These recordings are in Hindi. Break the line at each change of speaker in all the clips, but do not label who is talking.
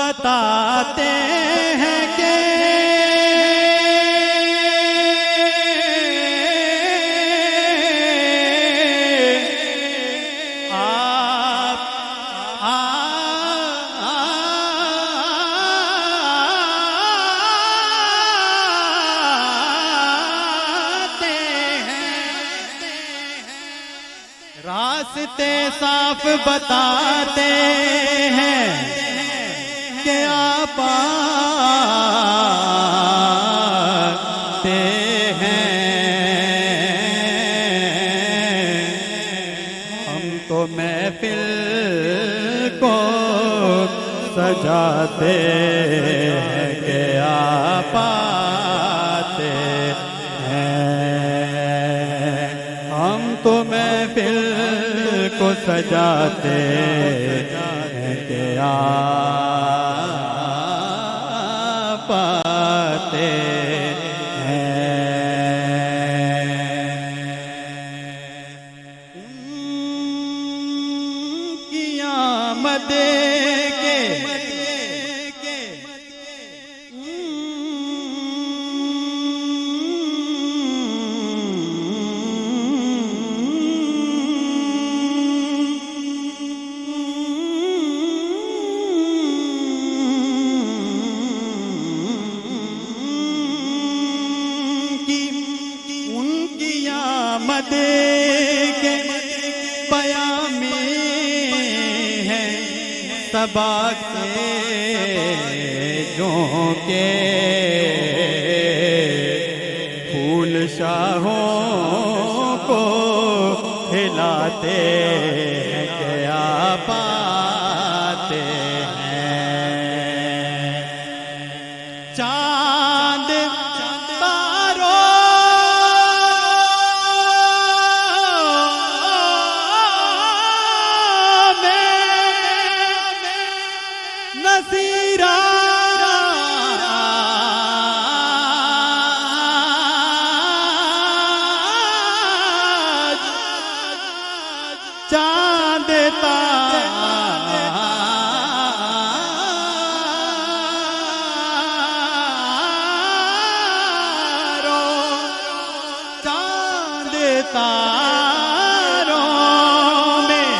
बताते हैं कि रास्ते साफ बताते हैं कि आप आते हैं। हम तो महफिल को सजाते हैं कि आप आते हैं। हम तो महफिल को सजाते हैं कि आप आते हैं। उनकी आमद के आमद के बयां में है सबा के जो के फूल शाहों को हिलाते हैं कि आप आते हैं। चांद नसीरा चांद तारों चांद तारों में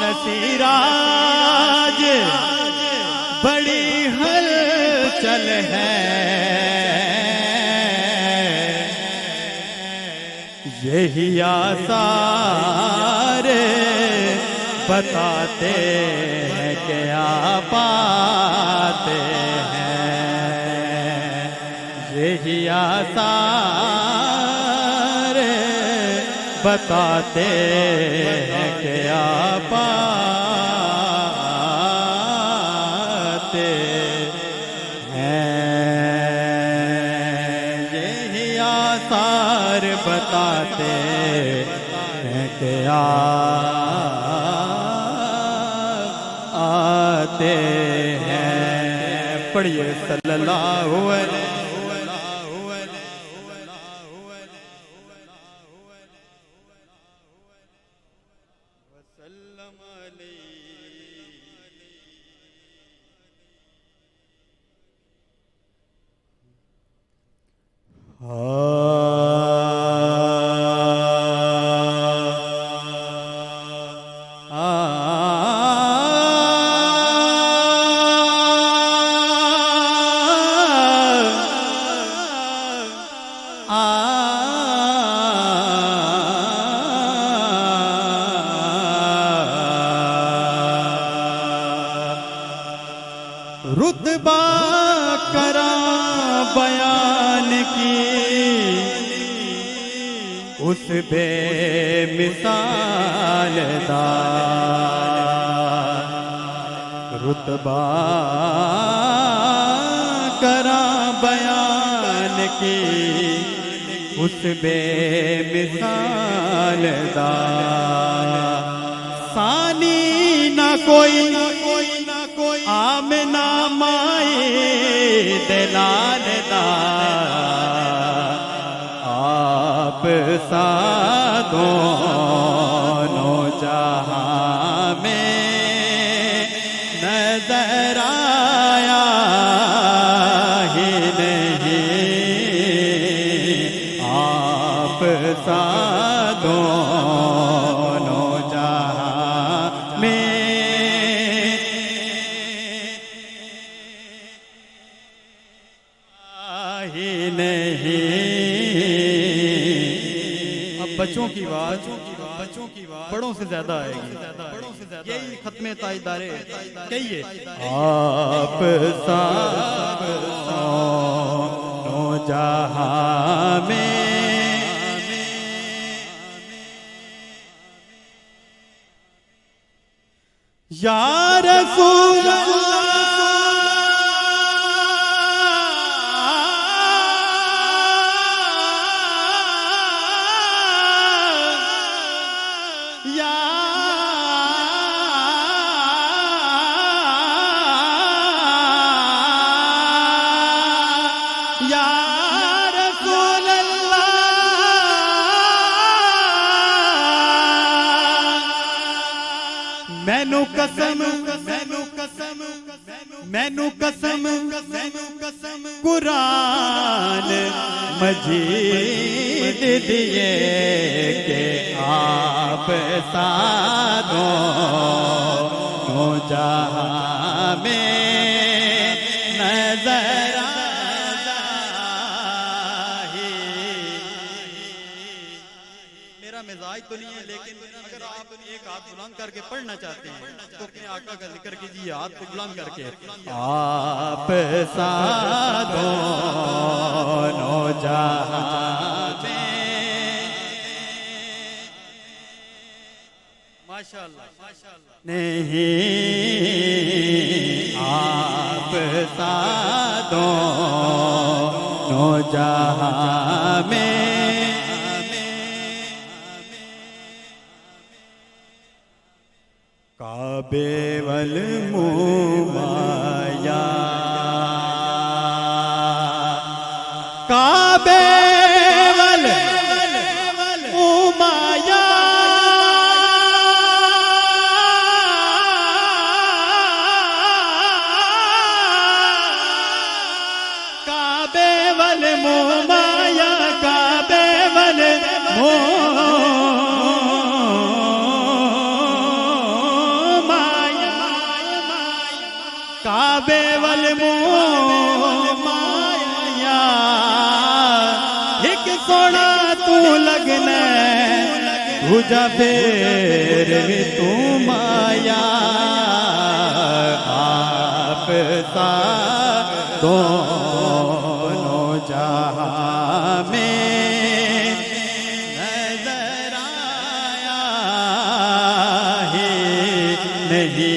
नसीराज बड़ी हलचल है। यही आसार बताते हैं कि आप आते हैं। यही आसार बताते हैं कि आप आते हैं। यही आसार बताते हैं कि आते हैं। पढ़िए सल्लल्लाहु अलैहि वसल्लम। रुतबा करा बयान की उस बेमिसाल दा। रुतबा करा बयान की उस बेमिसाल दा। सानी ना कोई आमना माए दलाल दा। आप सा दोनों जहां में नजर नजर आया ही नहीं आप सा दोनों जहां में ही नहीं। अब बच्चों की बात बड़ों से ज्यादा आएगी, यही खत्मे ताजदारे कहिए आप सा दोनों जहां में या रसूल मैनू कसम कुरान मजीद दिए के आप दोनों जहां में नजर आए। मेरा मिजाज तो नहीं है, लेकिन अगर आप एक हाथ बुलंद करके पढ़ना चाहते हैं तो अपने आका का जिक्र कीजिए, हाथ को बुलंद करके आप सा दोनों जहां में। माशाअल्लाह नहीं आप सा दोनों जहां में। काबे वल मुमाया काबे वल मुमाया काबे वल मुमाया काबे वल काबे वल माया एक सोना तू लगना तुझा फेर भी तू माया आप सा दोनों जहां में नजर आया ही नहीं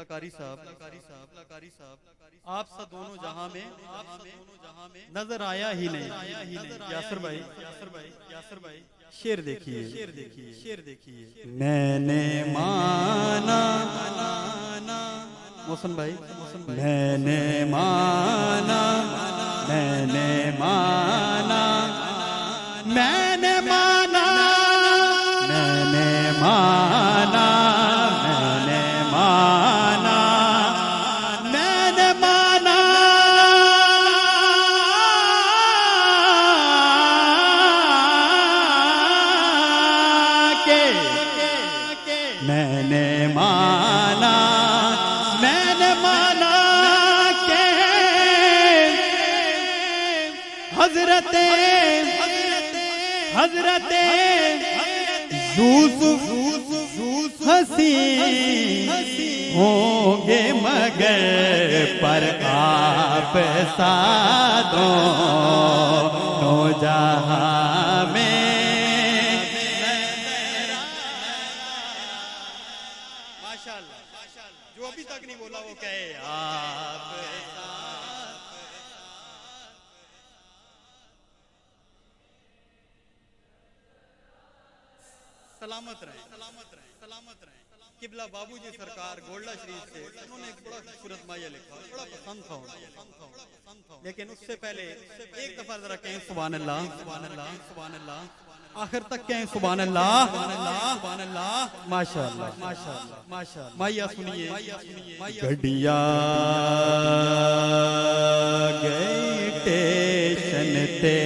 कारी साहब आप सा दोनों जहां में नजर आया ही नहीं। यासर भाई शेर देखिए मैंने माना मोहसन भाई मैंने माना मैंने माना मैंने माना मैंने माना मैंने माना मैंने माना के मैंने माना के हजरते यूसुफ हसी होंगे मगर पर आप सा दोनों जहां में। माशाअल्लाह जो अभी तक नहीं बोला वो कहे आप सलामत रहे, सलामत रहे, सलामत रहे। किबला बाबूजी सरकार गोल्डा शरीफ से उन्होंने एक बड़ा खूबसूरत माया लिखा, बड़ा पसंद था उनको। लेकिन उससे पहले एक दफा जरा कहें सुभान अल्लाह, सुभान अल्लाह, सुभान अल्लाह, आखिर तक कहें सुभान अल्लाह, सुभान अल्लाह, सुभान अल्लाह, माशाअल्लाह, माशाअल्लाह, माशाअल्लाह। माया सुनिए, गड्डिया गई स्टेशन ते,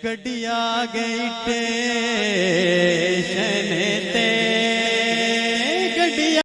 गड्डिया गई स्टेशन ते,